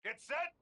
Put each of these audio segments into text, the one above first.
Get set!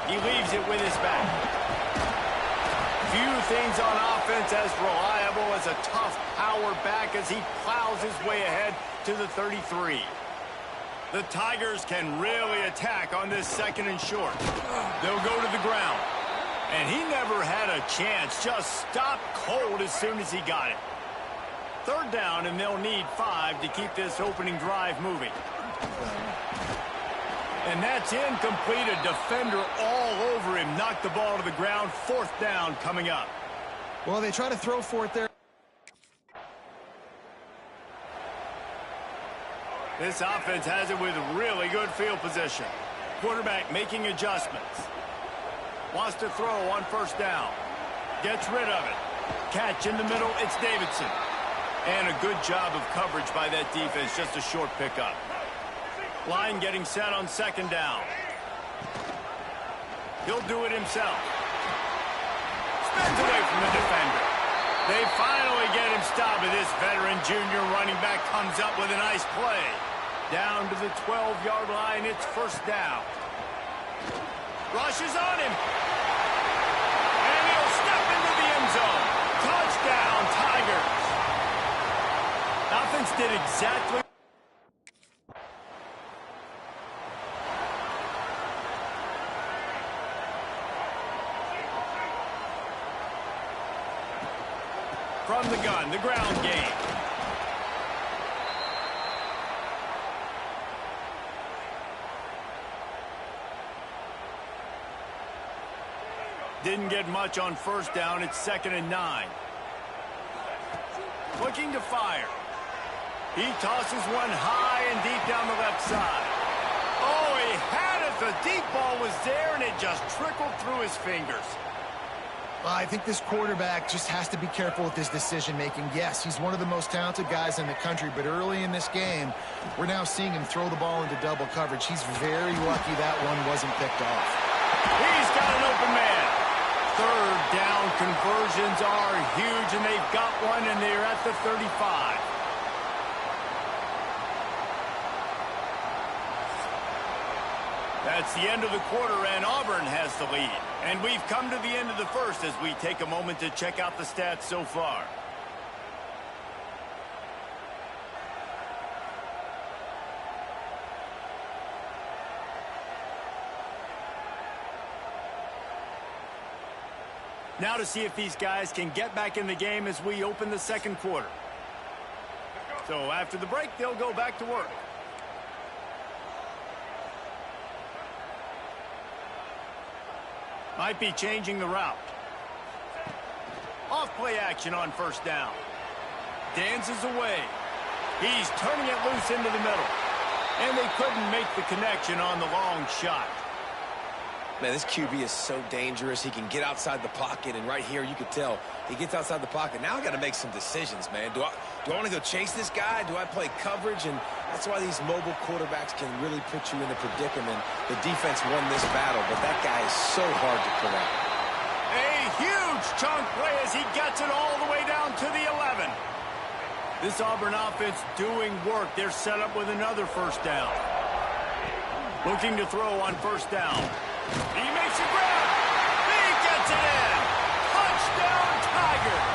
He leaves it with his back. Few things on offense as reliable as a tough power back as he plows his way ahead to the 33. The Tigers can really attack on this second and short. They'll go to the ground. And he never had a chance, just stopped cold as soon as he got it. Third down, and they'll need 5 to keep this opening drive moving. And that's incomplete. A defender all over him. Knocked the ball to the ground. Fourth down coming up. Well, they try to throw for it there. This offense has it with really good field position. Quarterback making adjustments. Wants to throw on first down. Gets rid of it. Catch in the middle. It's Davidson. And a good job of coverage by that defense. Just a short pickup. Line getting set on second down. He'll do it himself. Spins away from the defender. They finally get him stopped, and this veteran junior running back comes up with a nice play. Down to the 12-yard line, it's first down. Rushes on him. And he'll step into the end zone. Touchdown, Tigers. Offense did exactly from the gun, the ground game. Didn't get much on first down. It's 2nd and 9. Looking to fire. He tosses one high and deep down the left side. Oh, he had it. The deep ball was there, and it just trickled through his fingers. I think this quarterback just has to be careful with his decision-making. Yes, he's one of the most talented guys in the country, but early in this game, we're now seeing him throw the ball into double coverage. He's very lucky that one wasn't picked off. He's got an open man. Third down conversions are huge, and they've got one, and they're at the 35. That's the end of the quarter, and Auburn has the lead. And we've come to the end of the first as we take a moment to check out the stats so far. Now to see if these guys can get back in the game as we open the second quarter. So after the break, they'll go back to work. Might be changing the route. Off play action on first down. Dances away. He's turning it loose into the middle. And they couldn't make the connection on the long shot. Man, this QB is so dangerous. He can get outside the pocket, and right here you could tell he gets outside the pocket. Now I got to make some decisions, man. Do I want to go chase this guy? Do I play coverage? And that's why these mobile quarterbacks can really put you in a predicament. The defense won this battle, but that guy is so hard to pull out. A huge chunk play as he gets it all the way down to the 11. This Auburn offense doing work. They're set up with another first down. Looking to throw on first down. He makes a grab. He gets it in. Touchdown, Tigers.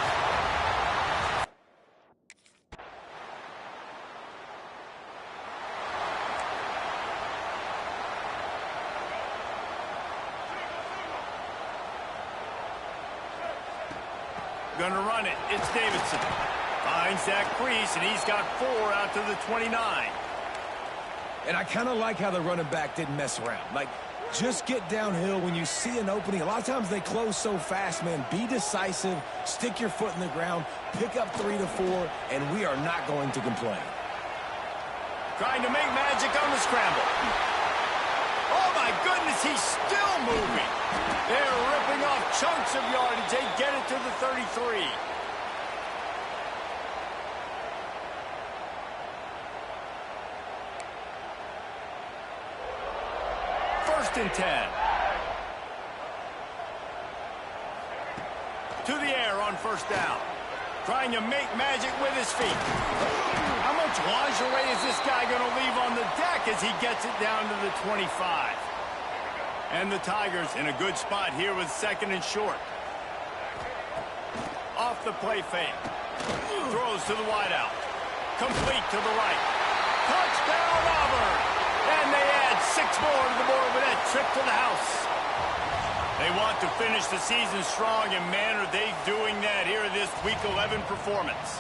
Gonna run it. It's Davidson. Finds that crease, and he's got 4 out to the 29. And I kind of like how the running back didn't mess around. Like, just get downhill when you see an opening. A lot of times they close so fast, man. Be decisive, stick your foot in the ground, pick up 3 to 4, and we are not going to complain. Trying to make magic on the scramble. Oh, my goodness, he's still moving. They're ripping off chunks of yardage. They get it to the 33. First and 10. To the air on first down. Trying to make magic with his feet. How much lingerie is this guy going to leave on the deck as he gets it down to the 25? And the Tigers in a good spot here with second and short. Off the play fake. Throws to the wideout. Complete to the right. Touchdown, Auburn! And they add 6 more to the board with that trip to the house. They want to finish the season strong, and man, are they doing that here in this Week 11 performance.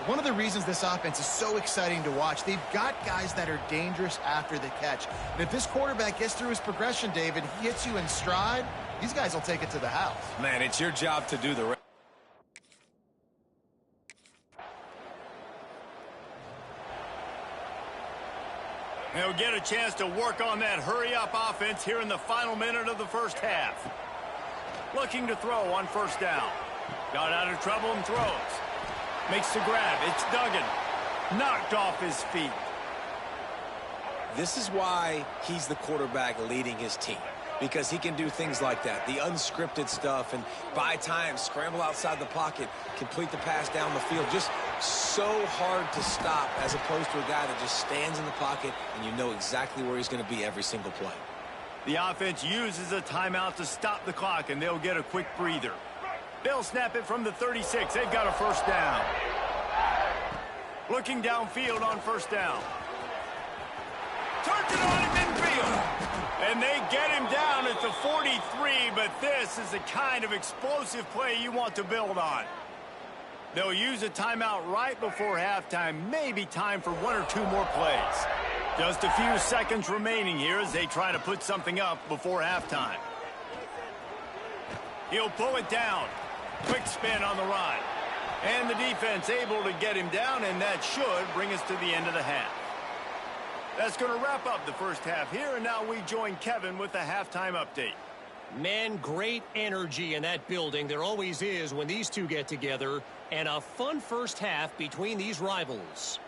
One of the reasons this offense is so exciting to watch, they've got guys that are dangerous after the catch. And if this quarterback gets through his progression, David, he hits you in stride, these guys will take it to the house. Man, it's your job to do the rest. They'll get a chance to work on that hurry-up offense here in the final minute of the first half. Looking to throw on first down. Got out of trouble and throws. Makes the grab. It's Duggan. Knocked off his feet. This is why he's the quarterback leading his team, because he can do things like that, the unscripted stuff, and buy time, scramble outside the pocket, complete the pass down the field. Just so hard to stop as opposed to a guy that just stands in the pocket and you know exactly where he's going to be every single play. The offense uses a timeout to stop the clock, and they'll get a quick breather. They'll snap it from the 36. They've got a first down. Looking downfield on first down. Turns it on at midfield. And they get him down at the 43, but this is the kind of explosive play you want to build on. They'll use a timeout right before halftime, maybe time for 1 or 2 more plays. Just a few seconds remaining here as they try to put something up before halftime. He'll pull it down. Quick spin on the run. And the defense able to get him down, and that should bring us to the end of the half. That's going to wrap up the first half here, and now we join Kevin with the halftime update. Man, great energy in that building. There always is when these two get together, and a fun first half between these rivals.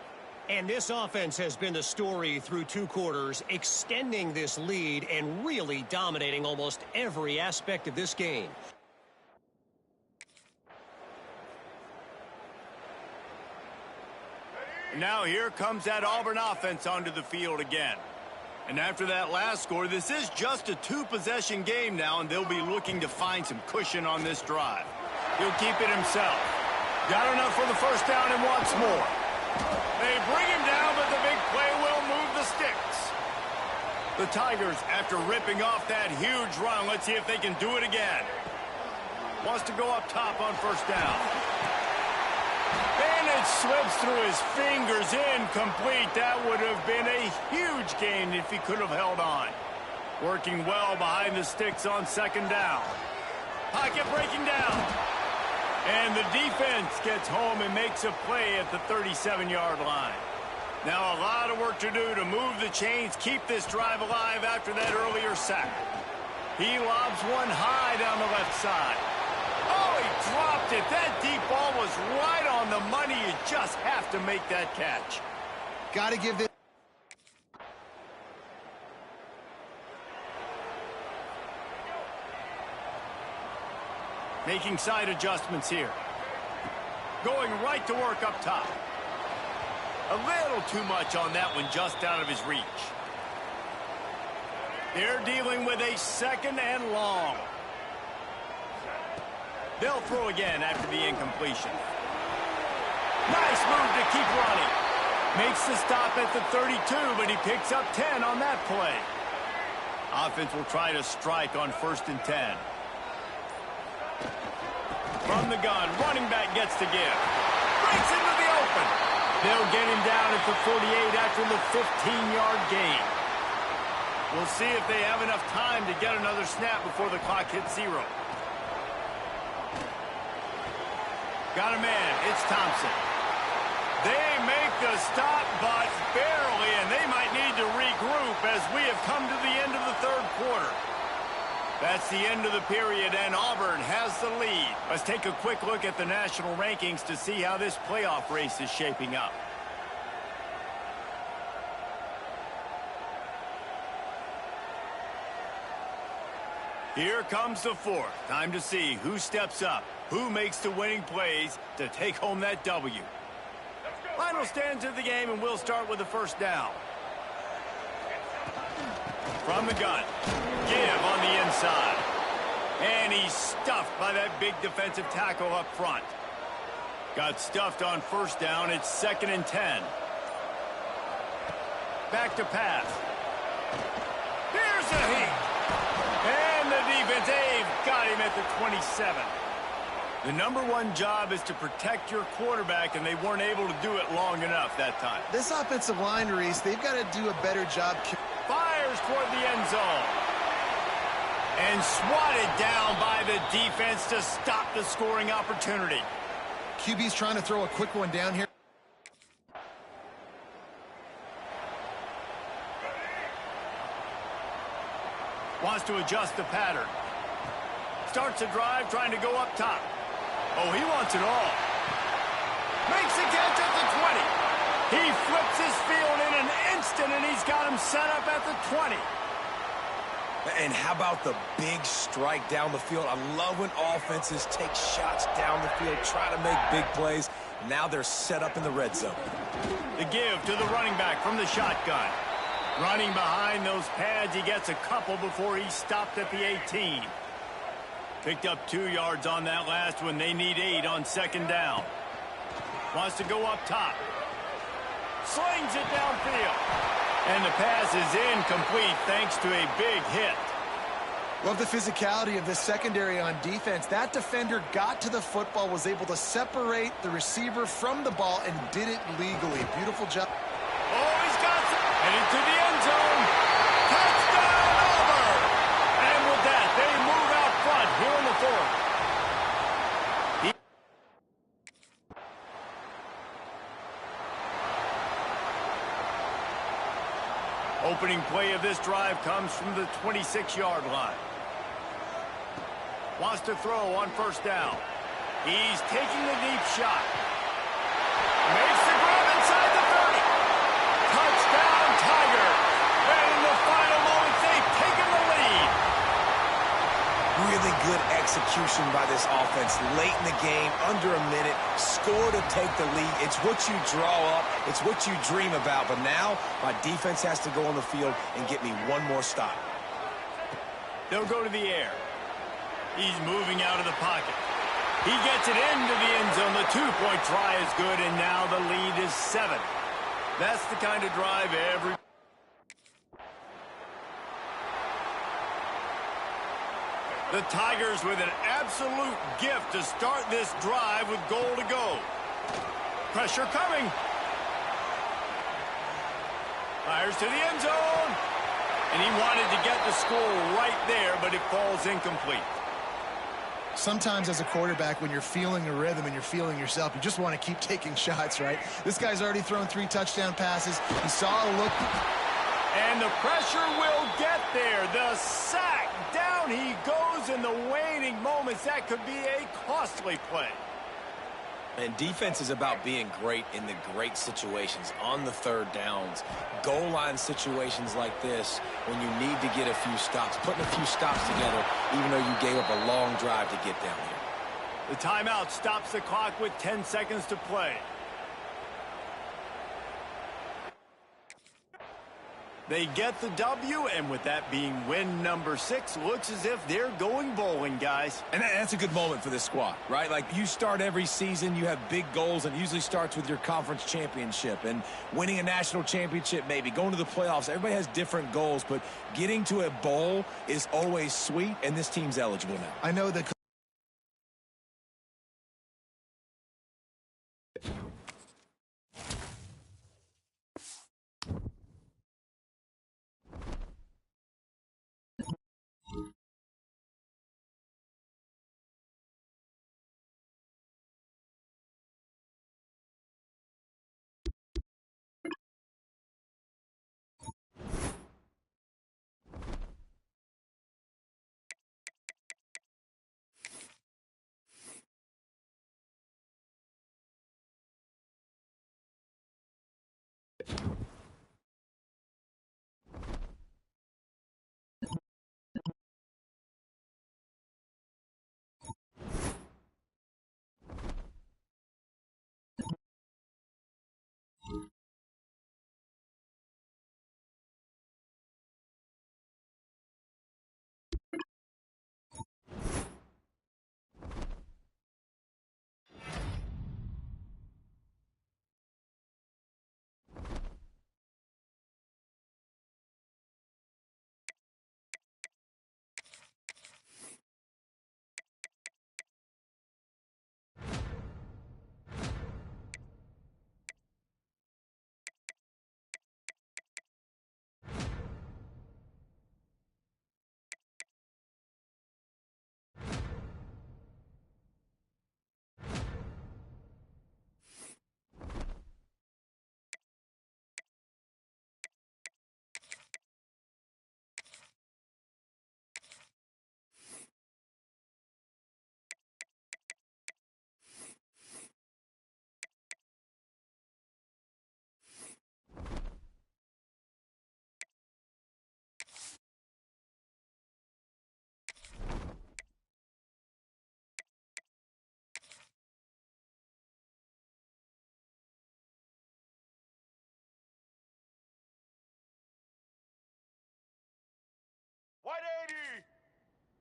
And this offense has been the story through 2 quarters, extending this lead and really dominating almost every aspect of this game. Now here comes that Auburn offense onto the field again. And after that last score, this is just a two-possession game now, and they'll be looking to find some cushion on this drive. He'll keep it himself. Got enough for the first down and wants more. They bring him down, but the big play will move the sticks. The Tigers, after ripping off that huge run, let's see if they can do it again. Wants to go up top on first down. And it slips through his fingers, incomplete. That would have been a huge gain if he could have held on. Working well behind the sticks on second down. Pocket breaking down. And the defense gets home and makes a play at the 37-yard line. Now a lot of work to do to move the chains, keep this drive alive after that earlier sack. He lobs one high down the left side. Oh, he dropped it. That deep ball was right on the money. You just have to make that catch. Got to give this. Making side adjustments here. Going right to work up top. A little too much on that one, just out of his reach. They're dealing with a second and long. They'll throw again after the incompletion. Nice move to keep running. Makes the stop at the 32, but he picks up 10 on that play. Offense will try to strike on 1st and 10. From the gun, running back gets to give. Breaks into the open. They'll get him down at the 48 after the 15-yard gain. We'll see if they have enough time to get another snap before the clock hits 0. Got a man. It's Thompson. They make the stop, but barely, and they might need to regroup as we have come to the end of the third quarter. That's the end of the period, and Auburn has the lead. Let's take a quick look at the national rankings to see how this playoff race is shaping up. Here comes the fourth. Time to see who steps up, who makes the winning plays to take home that W. Final stands of the game, and we'll start with the first down. From the gun. Give on the inside. And he's stuffed by that big defensive tackle up front. Got stuffed on first down. It's 2nd and 10. Back to pass. Here's a heat. And the defense, they've got him at the 27. The #1 job is to protect your quarterback, and they weren't able to do it long enough that time. This offensive line, Reese, they've got to do a better job. Fires toward the end zone. And swatted down by the defense to stop the scoring opportunity. QB's trying to throw a quick one down here. Wants to adjust the pattern. Starts a drive trying to go up top. Oh, he wants it all. Makes the catch at the 20. He flips his field in an instant, and he's got him set up at the 20. And how about the big strike down the field? I love when offenses take shots down the field, try to make big plays. Now they're set up in the red zone. The give to the running back from the shotgun. Running behind those pads, he gets a couple before he stopped at the 18. Picked up 2 yards on that last one. They need 8 on second down. Wants to go up top. Slings it downfield. And the pass is incomplete thanks to a big hit. Love the physicality of this secondary on defense. That defender got to the football, was able to separate the receiver from the ball, and did it legally. Beautiful job. Oh, he's got it. Headed to the end zone. Touchdown, Auburn! And with that, they move out front here in the fourth. Opening play of this drive comes from the 26-yard line. Wants to throw on first down. He's taking the deep shot. Makes the grab inside the 30. Touchdown, Tigers. And in the final moments, they've taken the lead. Really good execution by this offense late in the game, under a minute. score to take the lead. It's what you draw up. It's what you dream about. But now, my defense has to go on the field and get me one more stop. They'll go to the air. He's moving out of the pocket. He gets it into the end zone. The two-point try is good, and now the lead is 7. That's the kind of drive every... The Tigers with an absolute gift to start this drive with goal to go. Pressure coming. Fires to the end zone. And he wanted to get the score right there, but it falls incomplete. Sometimes as a quarterback, when you're feeling a rhythm and you're feeling yourself, you just want to keep taking shots, right? This guy's already thrown 3 touchdown passes. He saw a look. And the pressure will get there. The sack. Down he goes in the waning moments. That could be a costly play. And defense is about being great in the great situations, on the third downs, goal line situations like this, when you need to get a few stops, putting a few stops together, even though you gave up a long drive to get down here. The timeout stops the clock with 10 seconds to play. They get the W, and with that being win number 6, looks as if they're going bowling, guys. And that's a good moment for this squad, right? Like, you start every season, you have big goals, and it usually starts with your conference championship and winning a national championship, maybe going to the playoffs. Everybody has different goals, but getting to a bowl is always sweet, and this team's eligible now. I know that.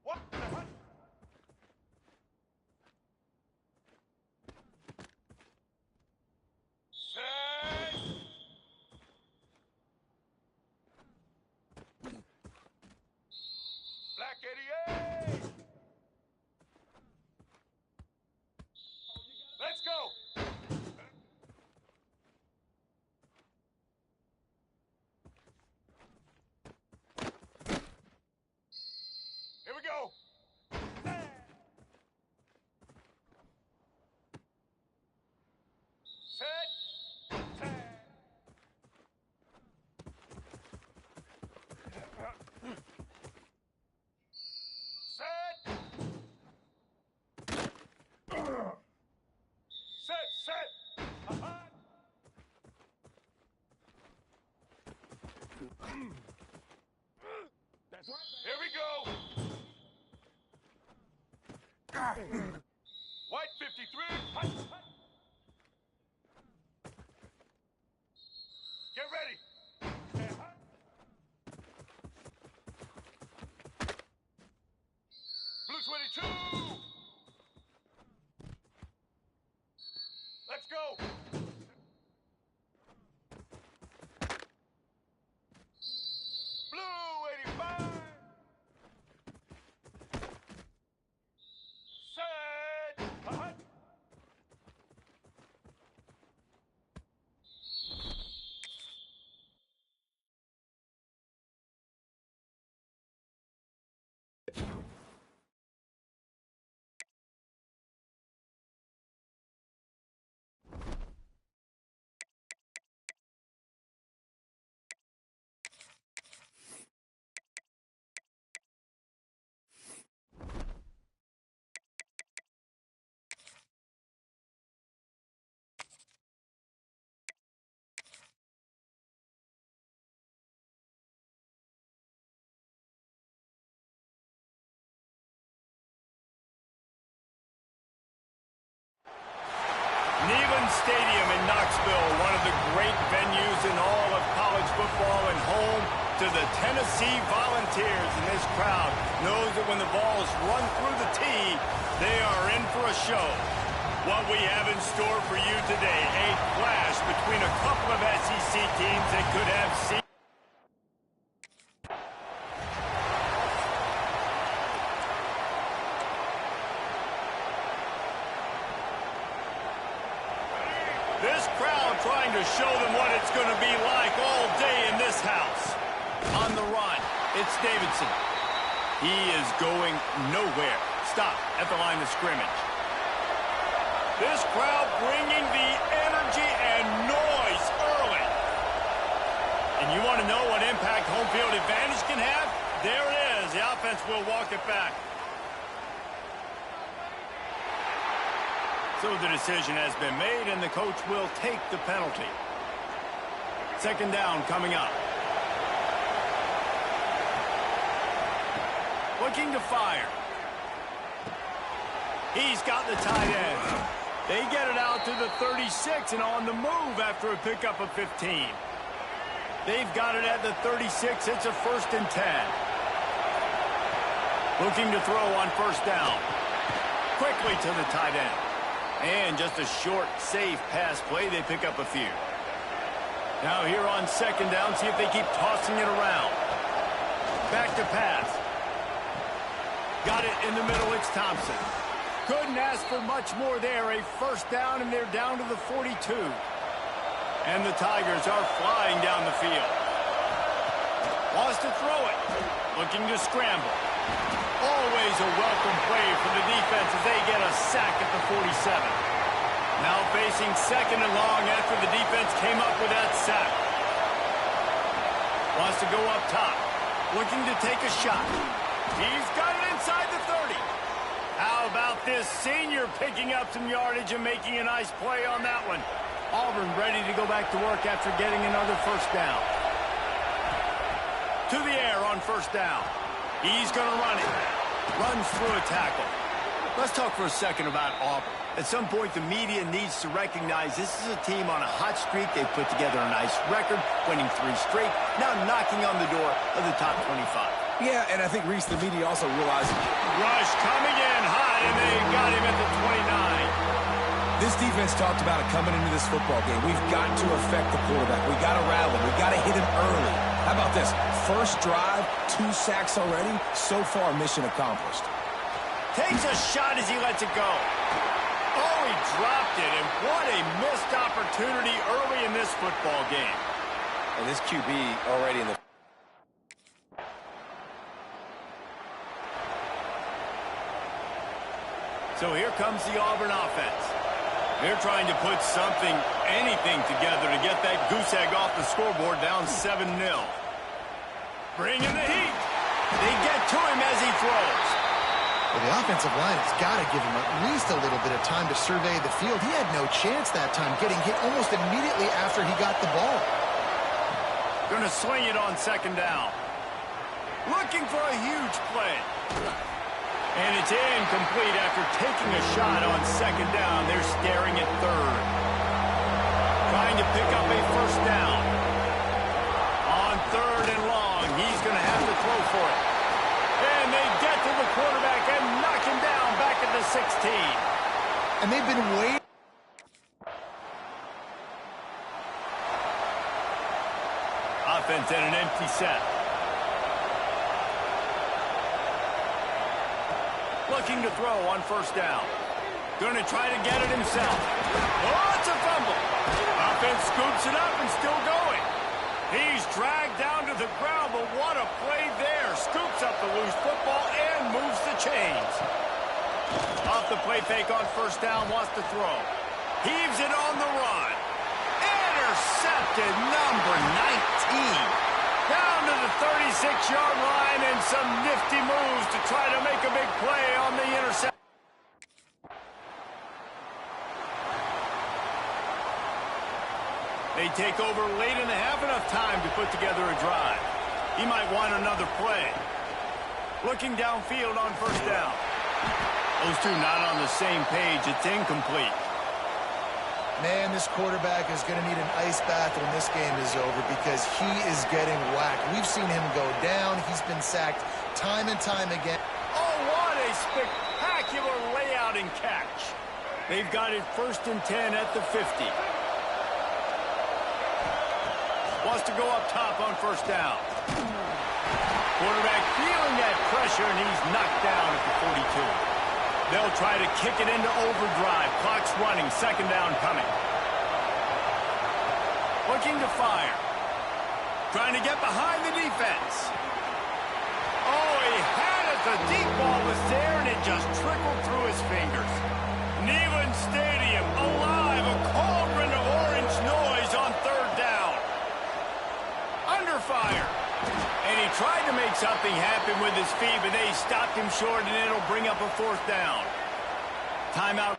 What? Black 88! Let's go! Here we go! Set! Set! Set! That's right. Here we go. White 53. Let's go. Blue 85. Set. Hut. Neyland Stadium in Knoxville, one of the great venues in all of college football and home to the Tennessee Volunteers. And this crowd knows that when the ball is run through the tee, they are in for a show. What we have in store for you today, a clash between a couple of SEC teams that could have seen. This crowd trying to show them what it's going to be like all day in this house. On the run, it's Davidson. He is going nowhere. Stop at the line of scrimmage. This crowd bringing the energy and noise early. And you want to know what impact home field advantage can have? There it is. The offense will walk it back. So the decision has been made, and the coach will take the penalty. Second down coming up. Looking to fire. He's got the tight end. They get it out to the 36 and on the move after a pickup of 15. They've got it at the 36. It's a 1st and 10. Looking to throw on first down. Quickly to the tight end. And just a short, safe pass play. They pick up a few. Now here on second down, see if they keep tossing it around. Back to pass. Got it in the middle. It's Thompson. Couldn't ask for much more there. A first down, and they're down to the 42. And the Tigers are flying down the field. Wants to throw it. Looking to scramble. Always a welcome play for the defense as they get a sack at the 47. Now facing second and long after the defense came up with that sack. Wants to go up top. Looking to take a shot. He's got it inside the 30. How about this senior picking up some yardage and making a nice play on that one? Auburn ready to go back to work after getting another first down. To the air on first down. He's going to run it. Runs through a tackle. Let's talk for a second about Auburn. At some point, the media needs to recognize this is a team on a hot streak. They've put together a nice record, winning 3 straight, now knocking on the door of the top 25. Yeah, and I think, Reese, the media also realizes... Rush coming in high, and they got him at the 29. This defense talked about it coming into this football game. We've got to affect the quarterback. We got to rattle him. We got to hit him early. How about this? First drive, 2 sacks already. So far, mission accomplished. Takes a shot as he lets it go. Oh, he dropped it, and what a missed opportunity early in this football game. And this QB already in the... So here comes the Auburn offense. They're trying to put something, anything together to get that goose egg off the scoreboard down 7-0. Bringing the heat. They get to him as he throws. Well, the offensive line has got to give him at least a little bit of time to survey the field. He had no chance that time, getting hit almost immediately after he got the ball. Going to swing it on second down. Looking for a huge play. And it's incomplete after taking a shot on second down. They're staring at third. Trying to pick up a first down. On third and long, he's going to have to throw for it. And they get to the quarterback and knock him down back at the 16. And they've been waiting. offense at an empty set. Looking to throw on first down. Going to try to get it himself. Oh, it's a fumble. Offense scoops it up and still going. He's dragged down to the ground, but what a play there. Scoops up the loose football and moves the chains. Off the play fake on first down, wants to throw. Heaves it on the run. Intercepted, number 19. Down to the 36-yard line and some nifty moves to try to make a big play on the interception. They take over late in the half, enough time to put together a drive. He might want another play. Looking downfield on first down. Those two not on the same page. It's incomplete. Man, this quarterback is going to need an ice bath when this game is over because he is getting whacked. We've seen him go down. He's been sacked time and time again. Oh, what a spectacular layout and catch. They've got it 1st and 10 at the 50. Wants to go up top on first down. Quarterback feeling that pressure, and he's knocked down at the 42. They'll try to kick it into overdrive. Clock's running. Second down coming. Looking to fire. Trying to get behind the defense. Oh, he had it. The deep ball was there, and it just trickled through his fingers. Neyland Stadium alive. A cauldron of orange noise on third down. Under fire. And he tried to make something happen with his feet, but they stopped him short, and it'll bring up a fourth down. Timeout.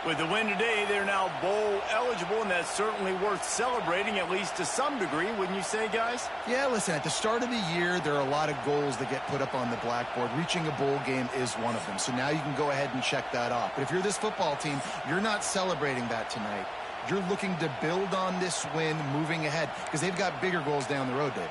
With the win today, they're now bowl eligible, and that's certainly worth celebrating, at least to some degree, wouldn't you say, guys? Yeah, listen, at the start of the year, there are a lot of goals that get put up on the blackboard. Reaching a bowl game is one of them, so now you can go ahead and check that off. But if you're this football team, you're not celebrating that tonight. You're looking to build on this win moving ahead because they've got bigger goals down the road, David.